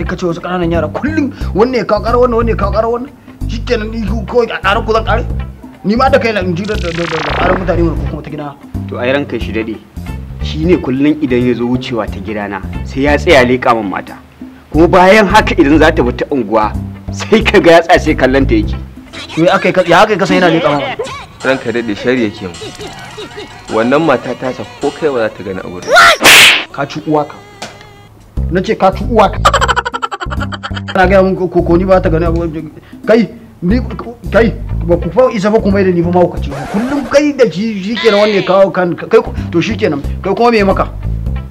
kai kace wasu ƙananan yara kullum wanne ya kawo ƙara wanne ya kawo ƙara wannan shikenan ni ko a ƙara ku zan ƙare ni ma da kai na in ji da ƙarar mutane ko kuma ta gida. To ai ranka shi dade shine kullun idan ya zo wucewa ta gidana sai ya tsaya leƙa min mata kuma bayan haka idan za ta bi ta unguwa sai ka ga ya tsaya sai kallon ta yake. To ya akai ka san yana leƙa min. Ranka dade shari yake mu wannan mata ta sa ko kai ba za ta gani a gurin. Ka ci uwa ka na ce ka ci uwa ka ana gaya mun ko ni ba ta gani abu kai ni kai ba ku fa isa ba ku mai da ni fa mahaukaci kullum kai da shi kenan wanne kawo kan kai to shikenan kai kuma me maka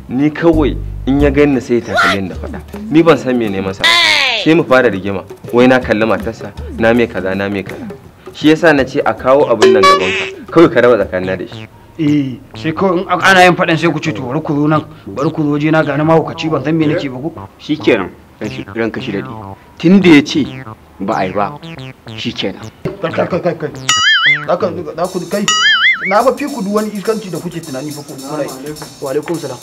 ni kawai in ya ganni sai ta kalle da faɗa ni ban san me ne masa sai mu fara rigima wai na kalli matarsa na me kaza shi yasa na ce a kawo abin nan gaban ka kawai ka raba tsakanin da shi. Sai kawai in ana yin faɗan sai ku ce to bari ku zo nan bari ku zo je na gani mahaukaci ban san me nake ba ku shikenan ranka shi dade tunda ya ce ba ai ba shikenan kai na ba fi ku duk wani iskanci da kuke tunani fa ku wa alaikum salam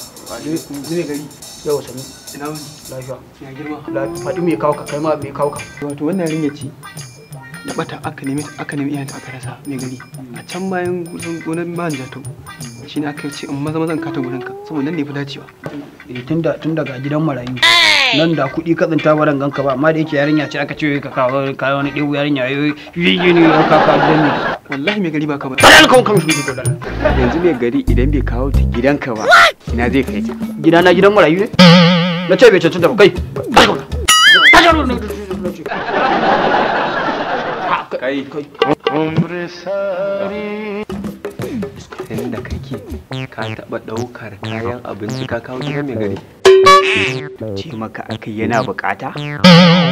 ne gari yawa sani ina wani lafiya ya girma faɗi me kawo ka kai ma me kawo ka wato wannan yarinya ce da bata aka nemi iyayenta aka rasa mai gari a can bayan gonar man jato shine aka ce in maza ka ta gurin ka saboda nan ne fi dacewa tun daga gidan marayu nan da kuɗi ka tsinta ba ganka ba amma da yake yarinya ce aka ce ka kawo wani ɗewu yarinya yi ne ka kawo gidan ne wallahi mai gari ba ka ba yanzu mai gari idan bai kawo ta gidanka ba ina zai kai ta gidana gidan marayu ne na ce bai cancanta ba kai inda kake ka taɓa ɗaukar kayan abinci ka kawo gidan mai gari ce maka akai yana bukata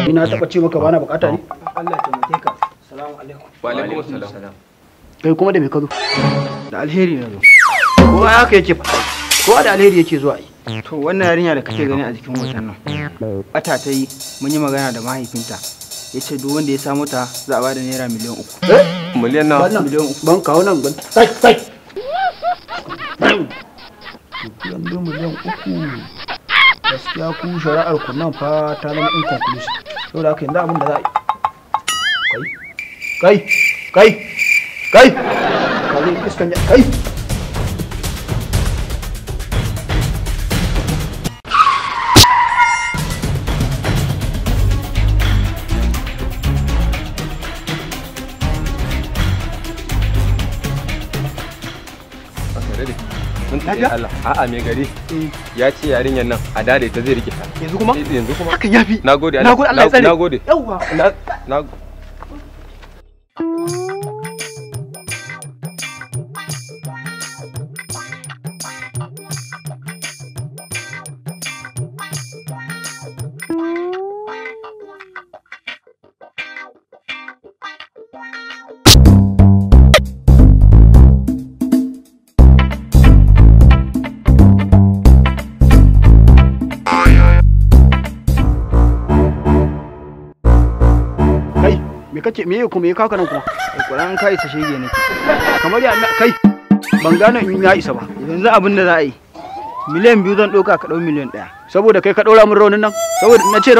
ina taɓa ce maka bana bukata ne Allah ya taimake ka assalamu alaikum wa alaikum assalam kai kuma da me ka zo da alheri na zo kowa haka yake faɗa kowa da alheri yake zuwa yi to wannan yarinya da kake gani a jikin hoton nan bata ta yi mun yi magana da mahaifinta ya ce duk wanda ya samu ta za a bada naira miliyan 3 miliyan na miliyan 3 ban kawo nan ban kai yanzu miliyan 3 gaskiya ku shari'ar ku nan fa ta zama inconclusive saboda haka yanzu abin da za a yi kai iskan kai Allah a'a mai gari ya ce yarinyar nan a dade ta zai rike ta yanzu kuma hakan yafi nagode Allah ya tsare nagode yawa me kuma ya kaka nan kuma Alƙur'an ka isa shege nake kamar ya kai ban gane in ya isa ba yanzu abin da za a yi miliyan 2 zan ɗauka ka ɗau miliyan 1 saboda kai ka ɗora min raunin nan saboda na ce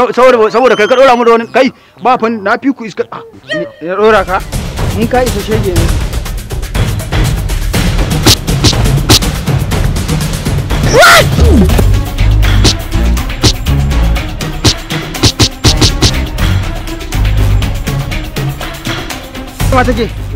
saboda kai ka ɗora min raunin kai ba fa na fi ku iska ya ɗora ka in ka isa shege ne What? Take